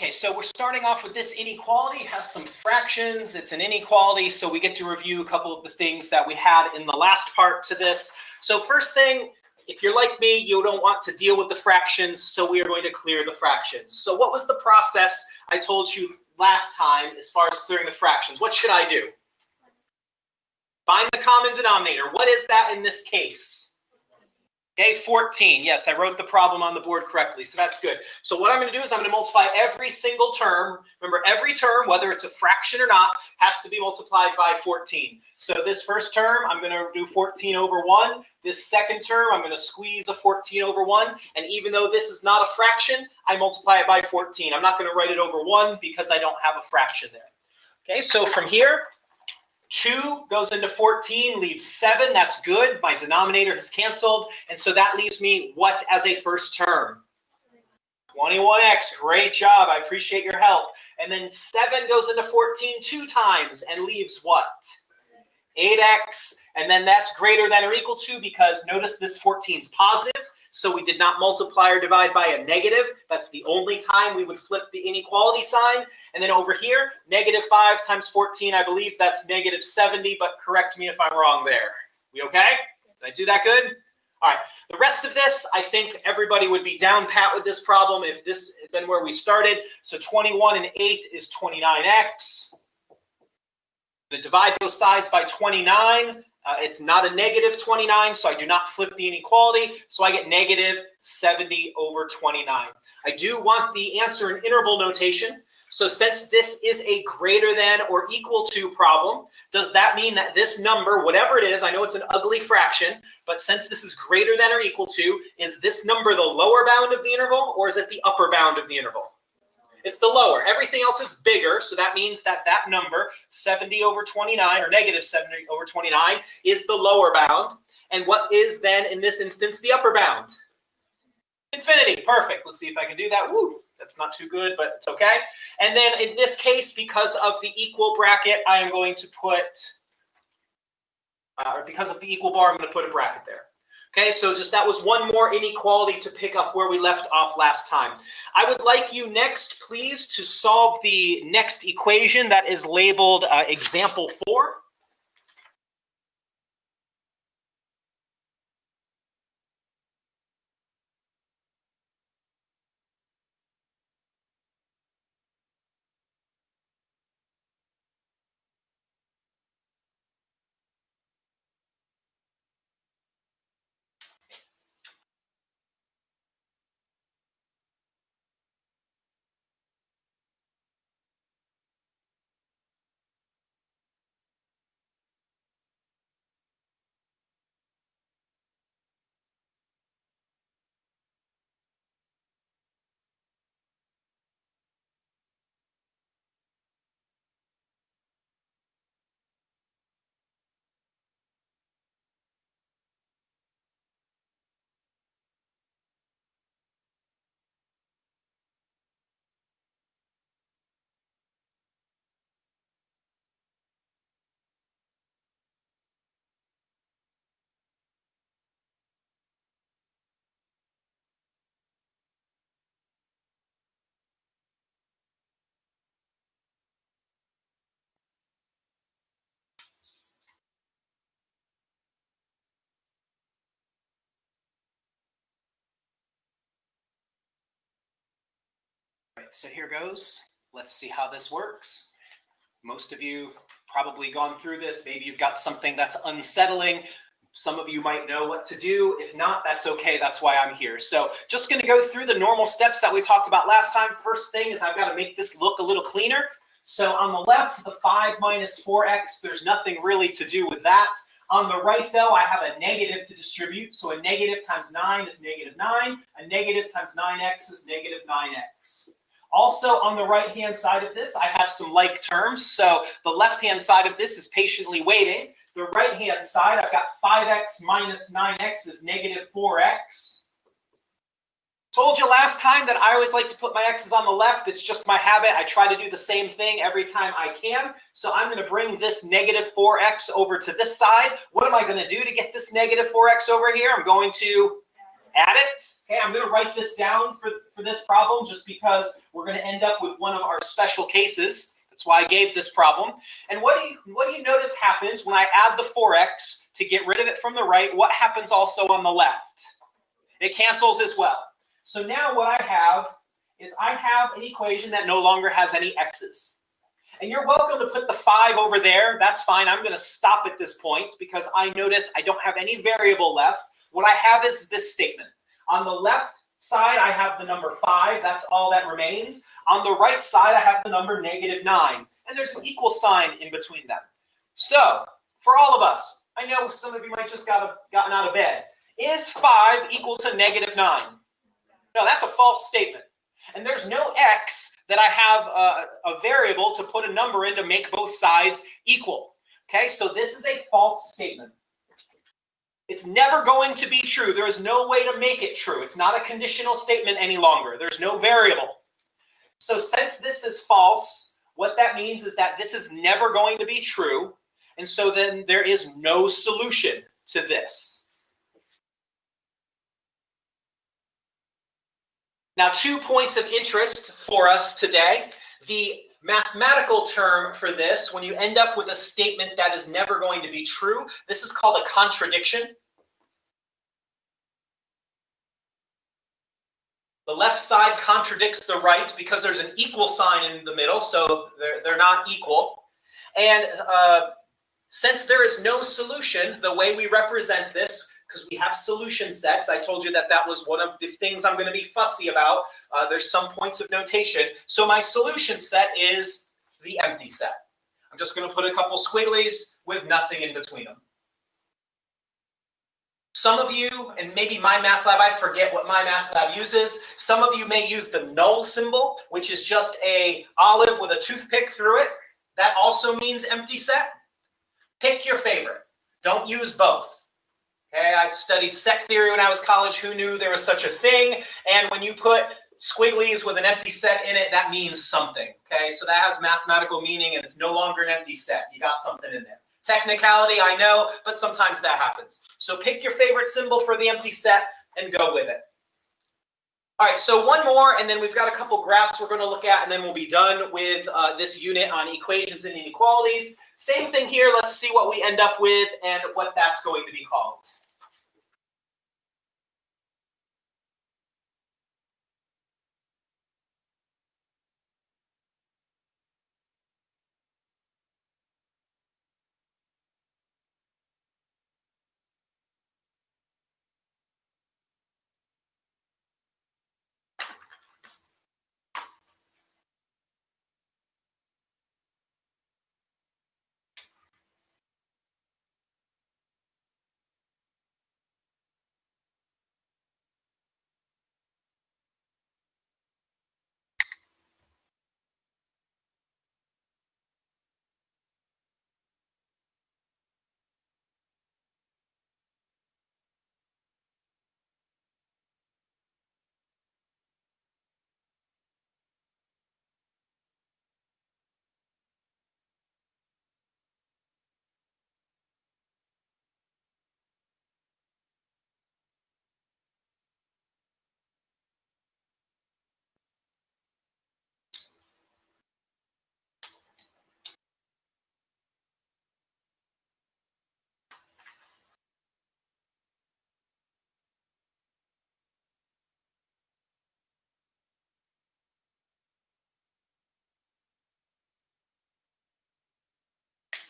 Okay, so we're starting off with this inequality. It has some fractions. It's an inequality, so we get to review a couple of the things that we had in the last part to this. So first thing, if you're like me, you don't want to deal with the fractions, so we are going to clear the fractions. So what was the process I told you last time as far as clearing the fractions? What should I do? Find the common denominator. What is that in this case? Okay, 14. Yes, I wrote the problem on the board correctly, so that's good. So what I'm going to do is I'm going to multiply every single term. Remember, every term, whether it's a fraction or not, has to be multiplied by 14. So this first term, I'm going to do 14 over 1. This second term, I'm going to squeeze a 14 over 1. And even though this is not a fraction, I multiply it by 14. I'm not going to write it over 1 because I don't have a fraction there. Okay, so from here, 2 goes into 14, leaves 7. That's good. My denominator has canceled. And so that leaves me what as a first term? 21x. Great job. I appreciate your help. And then 7 goes into 14 2 times and leaves what? 8x. And then that's greater than or equal to, because notice this 14 is positive. So we did not multiply or divide by a negative. That's the only time we would flip the inequality sign. And then over here, negative 5 times 14, I believe that's negative 70, but correct me if I'm wrong there. We okay? Did I do that good? All right. The rest of this, I think everybody would be down pat with this problem if this had been where we started. So 21 and 8 is 29x. I'm going to divide those sides by 29. It's not a negative 29, so I do not flip the inequality. So I get negative 70 over 29. I do want the answer in interval notation. So since this is a greater than or equal to problem, does that mean that this number, whatever it is, I know it's an ugly fraction, but since this is greater than or equal to, is this number the lower bound of the interval, or is it the upper bound of the interval? It's the lower. Everything else is bigger, so that means that that number, 70 over 29, or negative 70 over 29, is the lower bound. And what is then, in this instance, the upper bound? Infinity. Perfect. Let's see if I can do that. Woo! That's not too good, but it's okay. And then in this case, because of the equal bracket, I am going to put, because of the equal bar, I'm going to put a bracket there. Okay, so just that was one more inequality to pick up where we left off last time. I would like you next, please, to solve the next equation that is labeled example 4. So here goes. Let's see how this works. Most of you probably gone through this. Maybe you've got something that's unsettling. Some of you might know what to do. If not, that's okay. That's why I'm here. So just going to go through the normal steps that we talked about last time. First thing is I've got to make this look a little cleaner. So on the left, the 5 minus 4x, there's nothing really to do with that. On the right, though, I have a negative to distribute. So a negative times 9 is negative 9. A negative times 9x is negative 9x. Also, on the right-hand side of this, I have some like terms. So the left-hand side of this is patiently waiting. The right-hand side, I've got 5x minus 9x is negative 4x. Told you last time that I always like to put my x's on the left. It's just my habit. I try to do the same thing every time I can. So I'm going to bring this negative 4x over to this side. What am I going to do to get this negative 4x over here? I'm going to add it. Okay, I'm going to write this down for this problem just because we're going to end up with one of our special cases. That's why I gave this problem. And what do you notice happens when I add the 4x to get rid of it from the right? What happens also on the left? It cancels as well. So now what I have is I have an equation that no longer has any x's. And you're welcome to put the 5 over there. That's fine. I'm going to stop at this point because I notice I don't have any variable left. What I have is this statement. On the left side, I have the number 5. That's all that remains. On the right side, I have the number -9. And there's an equal sign in between them. So, for all of us, I know some of you might just gotten out of bed. Is 5 equal to -9? No, that's a false statement. And there's no x that I have a variable to put a number in to make both sides equal. Okay, so this is a false statement. It's never going to be true. There is no way to make it true. It's not a conditional statement any longer. There's no variable. So since this is false, what that means is that this is never going to be true. And so then there is no solution to this. Now, 2 points of interest for us today. The mathematical term for this, when you end up with a statement that is never going to be true, this is called a contradiction. The left side contradicts the right because there's an equal sign in the middle, so they're not equal. And since there is no solution, the way we represent this, because we have solution sets. I told you that that was one of the things I'm going to be fussy about. There's some points of notation. So my solution set is the empty set. I'm just going to put a couple squigglies with nothing in between them. Some of you, and maybe MyMathLab, I forget what MyMathLab uses. Some of you may use the null symbol, which is just a olive with a toothpick through it. That also means empty set. Pick your favorite. Don't use both. Okay, I studied set theory when I was in college. Who knew there was such a thing? And when you put squigglies with an empty set in it, that means something. Okay, so that has mathematical meaning, and it's no longer an empty set. You got something in there. Technicality, I know, but sometimes that happens. So pick your favorite symbol for the empty set and go with it. All right, so one more, and then we've got a couple graphs we're going to look at, and then we'll be done with this unit on equations and inequalities. Same thing here. Let's see what we end up with and what that's going to be called.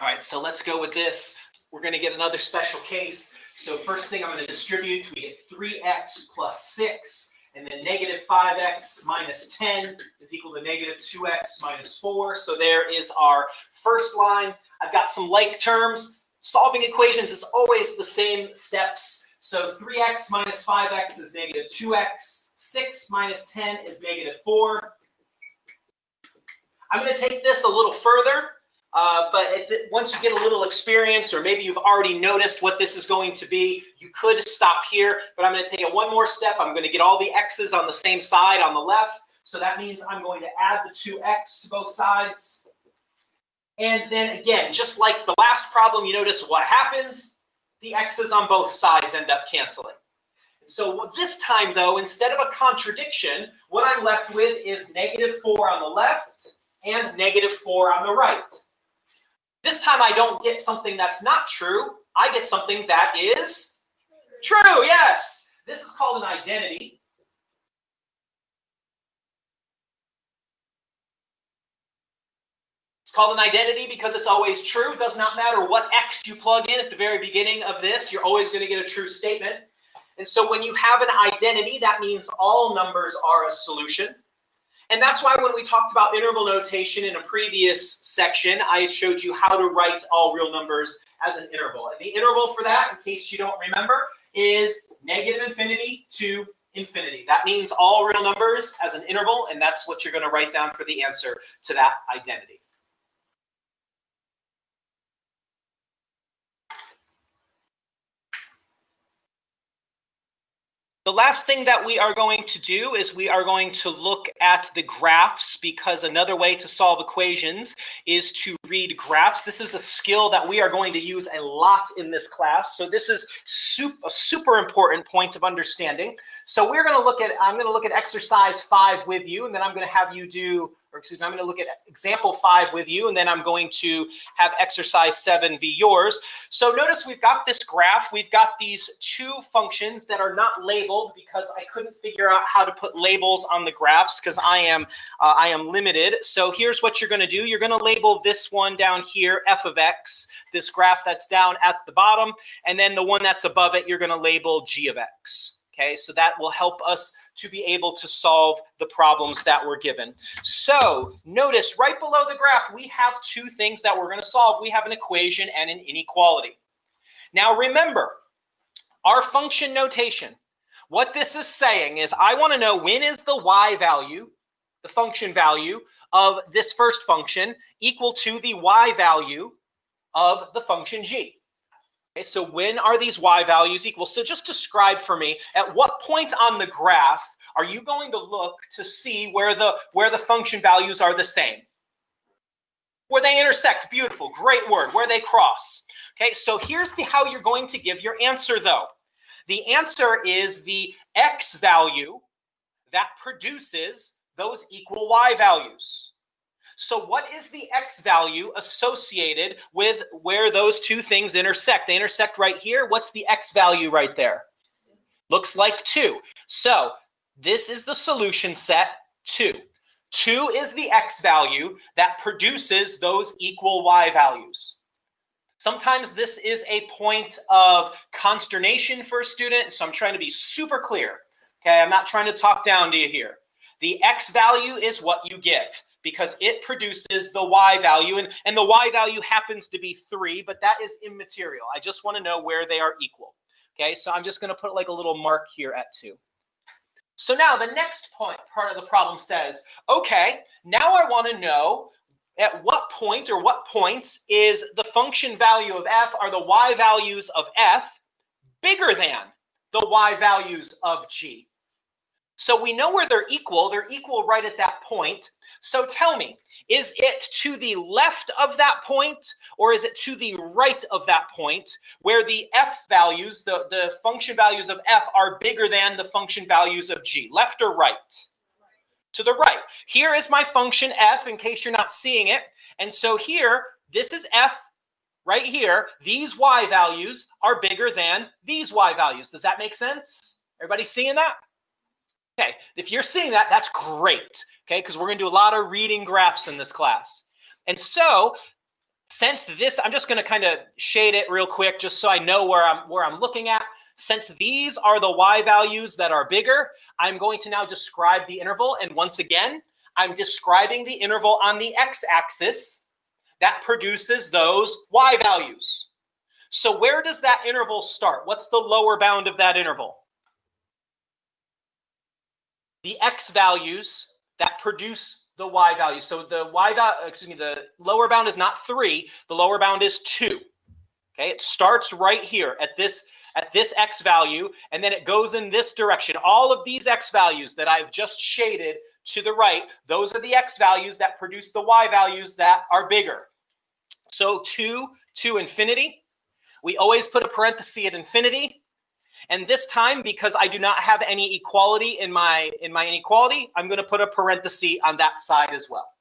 All right, so let's go with this. We're going to get another special case. So first thing I'm going to distribute, we get 3x plus 6, and then negative 5x minus 10 is equal to negative 2x minus 4. So there is our first line. I've got some like terms. Solving equations is always the same steps. So 3x minus 5x is negative 2x. 6 minus 10 is negative 4. I'm going to take this a little further. Once you get a little experience, or maybe you've already noticed what this is going to be, you could stop here, but I'm going to take it one more step. I'm going to get all the x's on the same side on the left. So that means I'm going to add the 2x to both sides. And then again, just like the last problem, you notice what happens? The x's on both sides end up canceling. So this time, though, instead of a contradiction, what I'm left with is -4 on the left and -4 on the right. This time I don't get something that's not true. I get something that is true, yes. This is called an identity. It's called an identity because it's always true. It does not matter what X you plug in at the very beginning of this, you're always going to get a true statement. And so when you have an identity, that means all numbers are a solution. And that's why when we talked about interval notation in a previous section, I showed you how to write all real numbers as an interval. And the interval for that, in case you don't remember, is -infinity to infinity. That means all real numbers as an interval, and that's what you're going to write down for the answer to that identity. The last thing that we are going to do is we are going to look at the graphs, because another way to solve equations is to read graphs. This is a skill that we are going to use a lot in this class. So this is a super important point of understanding. So I'm going to look at exercise 5 with you, and then I'm going to have you do, I'm going to look at example 5 with you, and then I'm going to have exercise 7 be yours. So notice we've got this graph. We've got these two functions that are not labeled because I couldn't figure out how to put labels on the graphs because I am limited. So here's what you're going to do. You're going to label this one down here, f of x, this graph that's down at the bottom, and then the one that's above it, you're going to label g of x. Okay, so that will help us to be able to solve the problems that we're given. So notice right below the graph, we have two things that we're going to solve. We have an equation and an inequality. Now remember, our function notation, what this is saying is I want to know when is the y value, the function value of this first function, equal to the y value of the function g. Okay, so when are these y values equal? So just describe for me, at what point on the graph are you going to look to see where the function values are the same? Where they intersect. Beautiful, great word. Where they cross. Okay, so here's how you're going to give your answer, though. The answer is the x value that produces those equal y values. So what is the x value associated with where those two things intersect? They intersect right here. What's the x value right there? Looks like 2. So this is the solution set 2. 2 is the x value that produces those equal y values. Sometimes this is a point of consternation for a student, so I'm trying to be super clear. Okay, I'm not trying to talk down to you here. The x value is what you give, because it produces the y value, and the y value happens to be 3, but that is immaterial. I just want to know where they are equal. Okay, so I'm just going to put like a little mark here at 2. So now the next part of the problem says, okay, now I want to know at what point or what points is the function value of f, are the y values of f bigger than the y values of g? So we know where they're equal right at that point. So tell me, is it to the left of that point, or is it to the right of that point where the f values, the function values of f are bigger than the function values of g? Left or right? To the right. Here is my function f, in case you're not seeing it. And so here, this is f right here. These y values are bigger than these y values. Does that make sense? Everybody seeing that? Okay, if you're seeing that, that's great, okay, because we're going to do a lot of reading graphs in this class. And so, since this, I'm just going to kind of shade it real quick just so I know where I'm looking at. Since these are the y values that are bigger, I'm going to now describe the interval. And once again, I'm describing the interval on the x-axis that produces those y values. So where does that interval start? What's the lower bound of that interval? The x values that produce the y values. So the the lower bound is not 3, the lower bound is 2. Okay, it starts right here at this x value, and then it goes in this direction. All of these x values that I've just shaded to the right, those are the x values that produce the y values that are bigger. So 2 to infinity. We always put a parenthesis at infinity. And this time, because I do not have any equality in my inequality, I'm going to put a parenthesis on that side as well.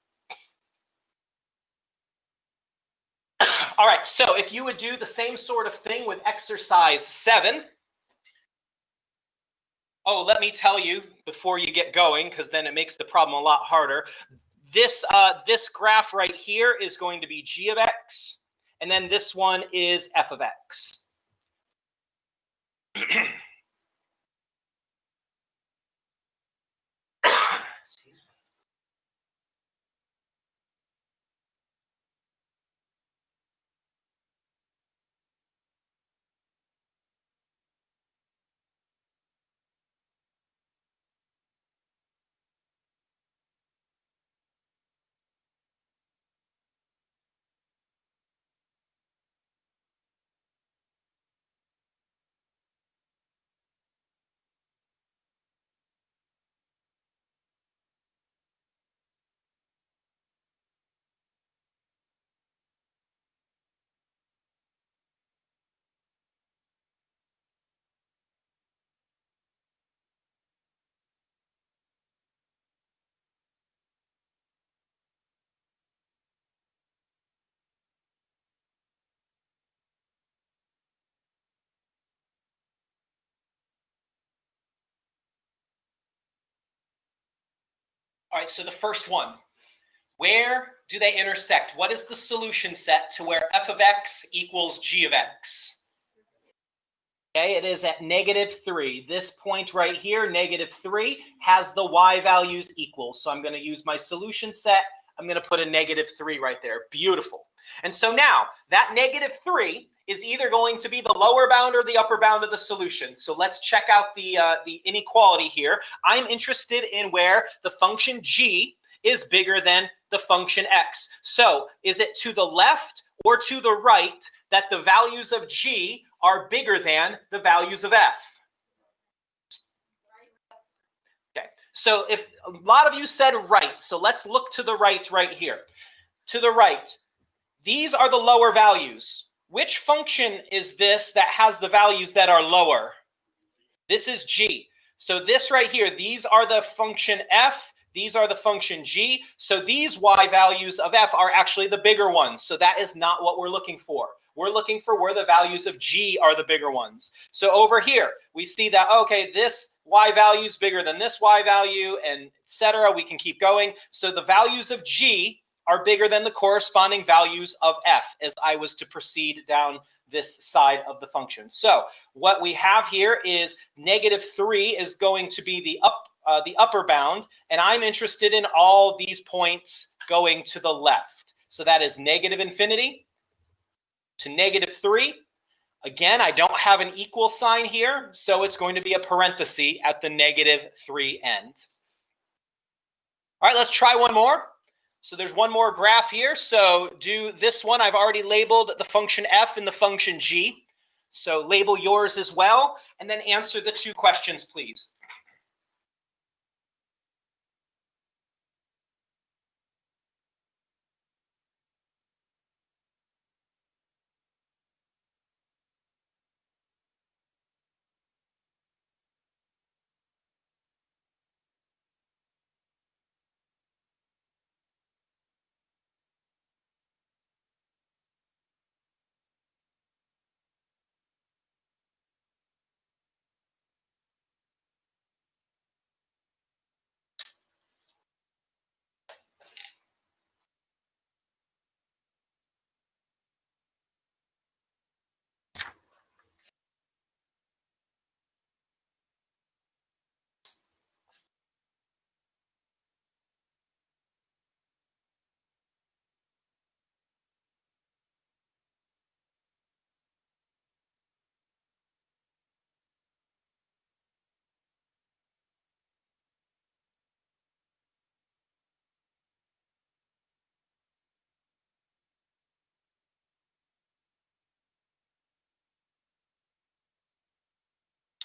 All right, so if you would do the same sort of thing with exercise 7. Oh, let me tell you before you get going, because then it makes the problem a lot harder. This graph right here is going to be g of x, and then this one is f of x. All right, so the first one, where do they intersect? What is the solution set to where f of x equals g of x? Okay, it is at -3. This point right here, -3, has the y values equal. So I'm going to use my solution set. I'm going to put a -3 right there. Beautiful. And so now that -3 is either going to be the lower bound or the upper bound of the solution. So let's check out the inequality here. I'm interested in where the function g is bigger than the function x. So is it to the left or to the right that the values of g are bigger than the values of f? Okay, so if a lot of you said right, so let's look to the right here. To the right, these are the lower values. Which function is this that has the values that are lower? This is g. So this right here, these are the function f, these are the function g. So these y values of f are actually the bigger ones. So that is not what we're looking for. We're looking for where the values of g are the bigger ones. So over here, we see that, okay, this y value is bigger than this y value, and etc. We can keep going. So the values of g are bigger than the corresponding values of f as I was to proceed down this side of the function. So what we have here is -3 is going to be the upper bound, and I'm interested in all these points going to the left. So that is -∞ to -3. Again, I don't have an equal sign here, so it's going to be a parenthesis at the -3 end. All right, let's try one more. So there's one more graph here. So do this one. I've already labeled the function f and the function g. So label yours as well, and then answer the 2 questions, please.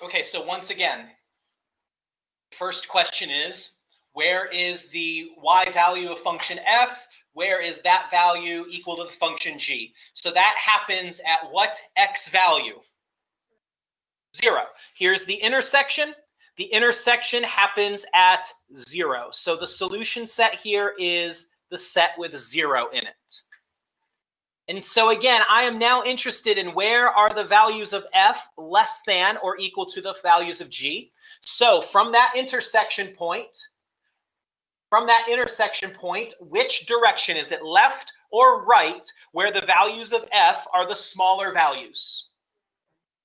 Okay, so once again, first question is, where is the y value of function f? Where is that value equal to the function g? So that happens at what x value? 0. Here's the intersection. The intersection happens at 0. So the solution set here is the set with 0 in it. And so again, I am now interested in where are the values of f less than or equal to the values of g. So from that intersection point, which direction is it, left or right, where the values of f are the smaller values?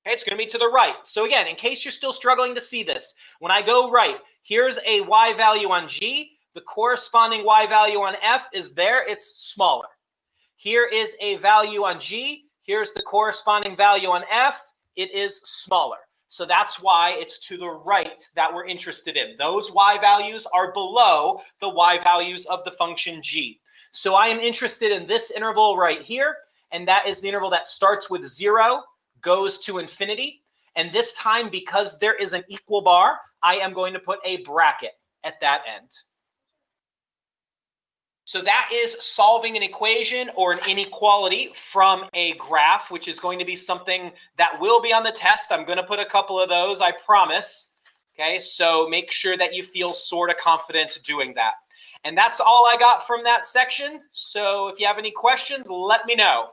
Okay, it's going to be to the right. So again, in case you're still struggling to see this, when I go right, here's a y value on g. The corresponding y value on f is there. It's smaller. Here is a value on g. Here's the corresponding value on f. It is smaller. So that's why it's to the right that we're interested in. Those y values are below the y values of the function g. So I am interested in this interval right here, and that is the interval that starts with 0, goes to infinity. And this time, because there is an equal bar, I am going to put a bracket at that end. So that is solving an equation or an inequality from a graph, which is going to be something that will be on the test. I'm going to put a couple of those, I promise. Okay, so make sure that you feel sort of confident doing that. And that's all I got from that section. So if you have any questions, let me know.